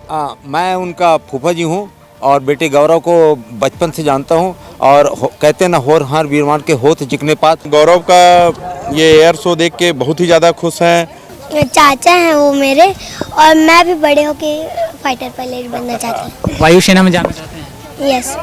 मैं उनका फूफा जी हूँ और बेटे गौरव को बचपन से जानता हूँ और कहते हैं ना होर हार वीरवान के होत जिकने पात। गौरव का ये एयर शो देख के बहुत ही ज़्यादा खुश हैं। चाचा हैं वो मेरे, और मैं भी बड़े होके फाइटर पायलट बनना चाहती हूँ। वायुसेना में जाना चाहते हैं? यस।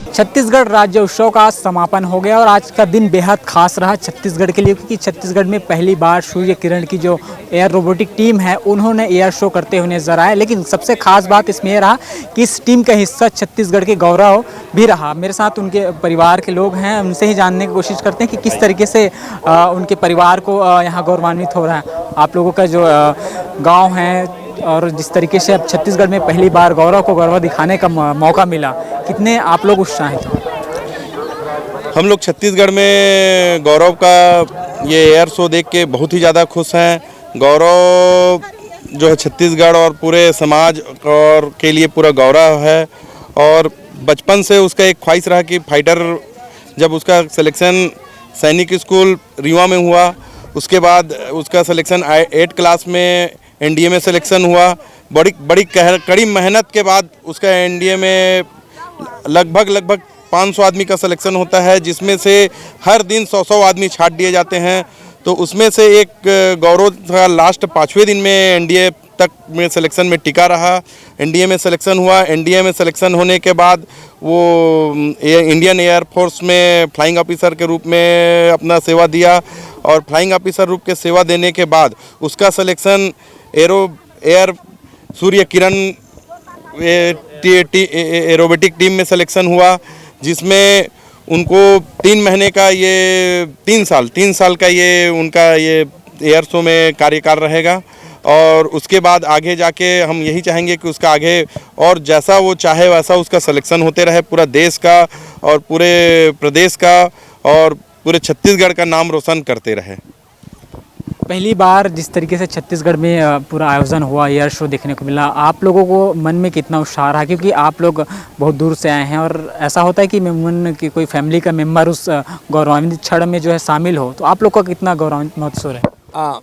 छत्तीसगढ़ राज्य उत्सव का समापन हो गया और आज का दिन बेहद खास रहा छत्तीसगढ़ के लिए, क्योंकि छत्तीसगढ़ में पहली बार सूर्य किरण की जो एयर रोबोटिक टीम है उन्होंने एयर शो करते हुए नजर आए। लेकिन सबसे खास बात इसमें यह रहा कि इस टीम का हिस्सा छत्तीसगढ़ के गौरव भी रहा। मेरे साथ उनके परिवार के लोग हैं, उनसे ही जानने की कोशिश करते हैं कि किस तरीके से उनके परिवार को यहाँ गौरवान्वित हो रहा है। आप लोगों का जो गाँव है और जिस तरीके से अब छत्तीसगढ़ में पहली बार गौरव को गौरव दिखाने का मौका मिला, कितने आप लोग उत्साहित हैं? हम लोग छत्तीसगढ़ में गौरव का ये एयर शो देख के बहुत ही ज़्यादा खुश हैं। गौरव जो है छत्तीसगढ़ और पूरे समाज और के लिए पूरा गौरव है और बचपन से उसका एक ख्वाहिश रहा कि फाइटर, जब उसका सिलेक्शन सैनिक स्कूल रीवा में हुआ उसके बाद उसका सिलेक्शन 8 क्लास में एनडीए में सिलेक्शन हुआ। बड़ी कड़ी मेहनत के बाद उसका एनडीए में लगभग 500 आदमी का सिलेक्शन होता है, जिसमें से हर दिन 100 आदमी छांट दिए जाते हैं। तो उसमें से एक गौरव का लास्ट 5वें दिन में एनडीए तक में सिलेक्शन में टिका रहा। एनडीए में सिलेक्शन हुआ। एनडीए में सिलेक्शन होने के बाद वो इंडियन एयरफोर्स में फ्लाइंग ऑफिसर के रूप में अपना सेवा दिया और फ्लाइंग ऑफिसर रूप के सेवा देने के बाद उसका selection air Surya Kiran aerobatic team में सिलेक्शन हुआ, जिसमें उनको 3 महीने का ये 3 साल का ये उनका ये एयर शो में कार्यकाल रहेगा। और उसके बाद आगे जाके हम यही चाहेंगे कि उसका आगे और जैसा वो चाहे वैसा उसका सिलेक्शन होते रहे, पूरा देश का और पूरे प्रदेश का और पूरे छत्तीसगढ़ का नाम रोशन करते रहे। पहली बार जिस तरीके से छत्तीसगढ़ में पूरा आयोजन हुआ, एयर शो देखने को मिला, आप लोगों को मन में कितना उत्साह रहा? क्योंकि आप लोग बहुत दूर से आए हैं और ऐसा होता है कि मन की कोई फैमिली का मेंबर उस गौरवान्वित क्षण में जो है शामिल हो, तो आप लोग का कितना गौरवान्वित महसूस है?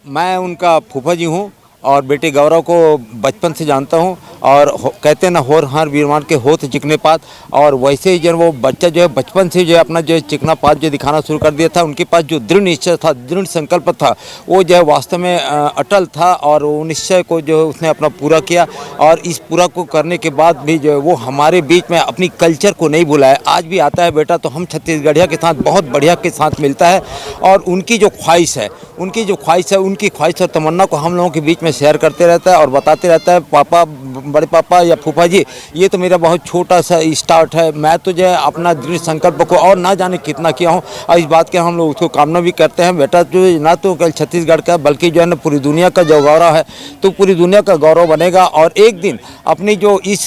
मैं उनका फूफा जी हूँ और बेटे गौरव को बचपन से जानता हूँ और कहते हैं ना होर हार वीरवान के होत चिकने पात। और वैसे ही जब वो बच्चा जो है बचपन से जो है अपना जो चिकना पात जो दिखाना शुरू कर दिया था, उनके पास जो दृढ़ निश्चय था, दृढ़ संकल्प था, वो जो है वास्तव में अटल था और वो निश्चय को जो है उसने अपना पूरा किया। और इस पूरा को करने के बाद भी जो है वो हमारे बीच में अपनी कल्चर को नहीं भुलाया। आज भी आता है बेटा तो हम छत्तीसगढ़िया के साथ बहुत बढ़िया के साथ मिलता है और उनकी जो ख्वाहिश है उनकी ख्वाहिश और तमन्ना को हम लोगों के बीच में शेयर करते रहता है और बताते रहता है, पापा, बड़े पापा या फूफा जी, ये तो मेरा बहुत छोटा सा स्टार्ट है, मैं तो जो है अपना दृढ़ संकल्प को और ना जाने कितना किया हूँ। और इस बात के हम लोग उसको कामना भी करते हैं, बेटा जो ना तो कल छत्तीसगढ़ का बल्कि जो है ना पूरी दुनिया का जो गौरव है, तो पूरी दुनिया का गौरव बनेगा और एक दिन अपनी जो इस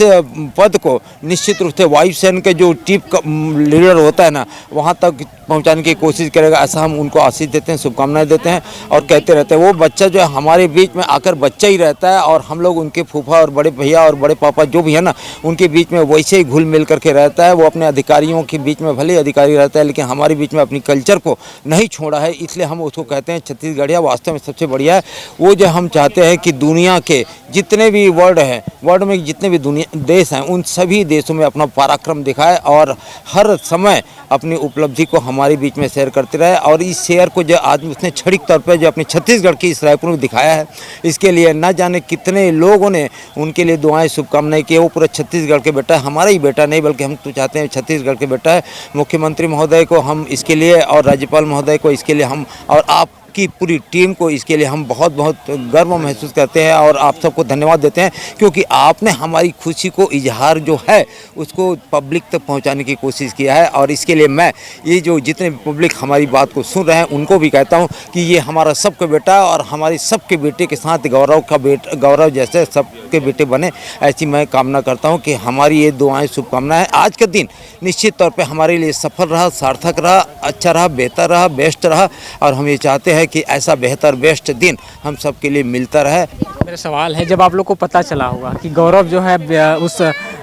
पद को निश्चित रूप से वायुसेना के जो टीम का लीडर होता है ना, वहाँ तक पहुँचाने की कोशिश करेगा। ऐसा हम उनको आशीष देते हैं, शुभकामनाएं देते हैं और कहते रहते हैं। वो बच्चा जो है हमारे बीच में आकर बच्चा ही रहता है और हम लोग उनके फूफा और बड़े भैया और बड़े पापा जो भी है ना, उनके बीच में वैसे ही घुल मिल करके रहता है। वो अपने अधिकारियों के बीच में भले अधिकारी रहता है, लेकिन हमारे बीच में अपनी कल्चर को नहीं छोड़ा है, इसलिए हम उसको कहते हैं छत्तीसगढ़िया वास्तव में सबसे बढ़िया है। वो जो हम चाहते हैं कि दुनिया के जितने भी वर्ल्ड में जितने भी दुनिया देश हैं, उन सभी देशों में अपना पराक्रम दिखाए और हर समय अपनी उपलब्धि को हमारे बीच में शेयर करते रहे। और इस शेयर को जो आज उसने क्षणिक तौर पर जो अपने छत्तीसगढ़ की इस रायपुर में दिखाया है, इसके लिए न जाने कितने लोगों ने उनके लिए दुआएं शुभकामनाएं की। वो पूरा छत्तीसगढ़ के बेटा है, हमारा ही बेटा नहीं बल्कि हम तो चाहते हैं छत्तीसगढ़ के बेटा है। मुख्यमंत्री महोदय को हम इसके लिए और राज्यपाल महोदय को इसके लिए हम और आप की पूरी टीम को इसके लिए हम बहुत बहुत गर्व महसूस करते हैं और आप सबको धन्यवाद देते हैं, क्योंकि आपने हमारी खुशी को इजहार जो है उसको पब्लिक तक पहुंचाने की कोशिश किया है। और इसके लिए मैं ये जो जितने भी पब्लिक हमारी बात को सुन रहे हैं उनको भी कहता हूं कि ये हमारा सबका बेटा और हमारी सबके बेटे के साथ गौरव जैसे सबके बेटे बने, ऐसी मैं कामना करता हूँ कि हमारी ये दुआएँ शुभकामनाएँ। आज का दिन निश्चित तौर पर हमारे लिए सफल रहा, सार्थक रहा, अच्छा रहा, बेहतर रहा, बेस्ट रहा और हम ये चाहते हैं कि ऐसा बेहतर बेस्ट दिन हम सब के लिए मिलता रहे। मेरा सवाल है, जब आप लोग को पता चला होगा कि गौरव जो है उस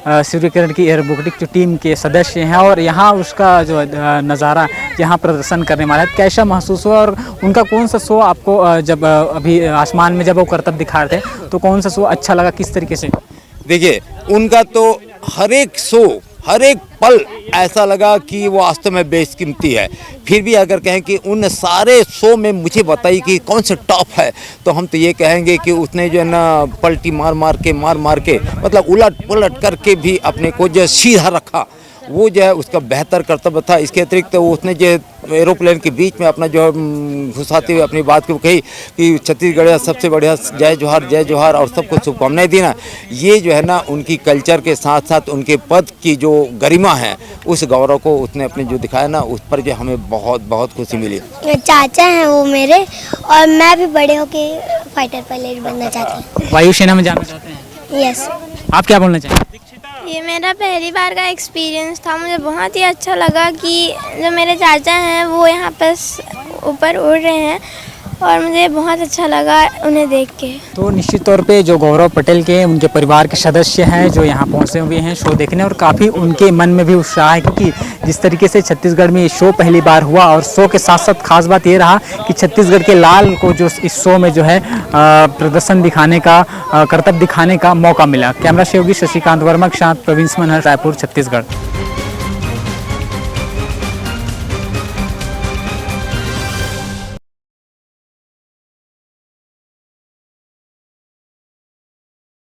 सूर्य किरण की एयर रोबोटिक जो टीम के सदस्य हैं और यहाँ उसका जो नज़ारा यहाँ प्रदर्शन करने वाला है, कैसा महसूस हुआ और उनका कौन सा शो आपको जब अभी आसमान में जब वो करतब दिखा रहे थे तो कौन सा शो अच्छा लगा, किस तरीके से? देखिए उनका तो हर एक शो हर एक पल ऐसा लगा कि वो वास्तव में बेशकीमती है। फिर भी अगर कहें कि उन सारे शो में मुझे बताइए कि कौन सा टॉप है, तो हम तो ये कहेंगे कि उसने जो है ना पलटी मार मार के मतलब उलट पुलट करके भी अपने को जो सीधा रखा, वो जो है उसका बेहतर कर्तव्य था। इसके अतिरिक्त तो उसने जो एरोप्लेन के बीच में अपना जो घुसाते हुए अपनी बात को कही कि छत्तीसगढ़ सबसे बढ़िया जय जोहार और सबको शुभकामनाएं दी ना, ये जो है ना उनकी कल्चर के साथ साथ उनके पद की जो गरिमा है उस गौरव को उसने अपने जो दिखाया ना, उस पर जो हमें बहुत बहुत खुशी मिली। चाचा हैं वो मेरे, और मैं भी बड़े होके फाइटर पायलट बनना चाहती हूँ। वायुसेना में जाना चाहते हैं? यस। आप क्या बोलना चाहेंगे? ये मेरा पहली बार का एक्सपीरियंस था। मुझे बहुत ही अच्छा लगा कि जो मेरे चाचा हैं वो यहाँ पर ऊपर उड़ रहे हैं और मुझे बहुत अच्छा लगा उन्हें देख के। तो निश्चित तौर पे जो गौरव पटेल के उनके परिवार के सदस्य हैं जो यहाँ पहुँचे हुए हैं शो देखने, और काफ़ी उनके मन में भी उत्साह है क्योंकि जिस तरीके से छत्तीसगढ़ में ये शो पहली बार हुआ और शो के साथ साथ खास बात ये रहा कि छत्तीसगढ़ के लाल को जो इस शो में जो है प्रदर्शन दिखाने का करतब दिखाने का मौका मिला। कैमरा सहयोगी शशिकांत वर्मा के साथ प्रवीण सुमन, रायपुर, छत्तीसगढ़।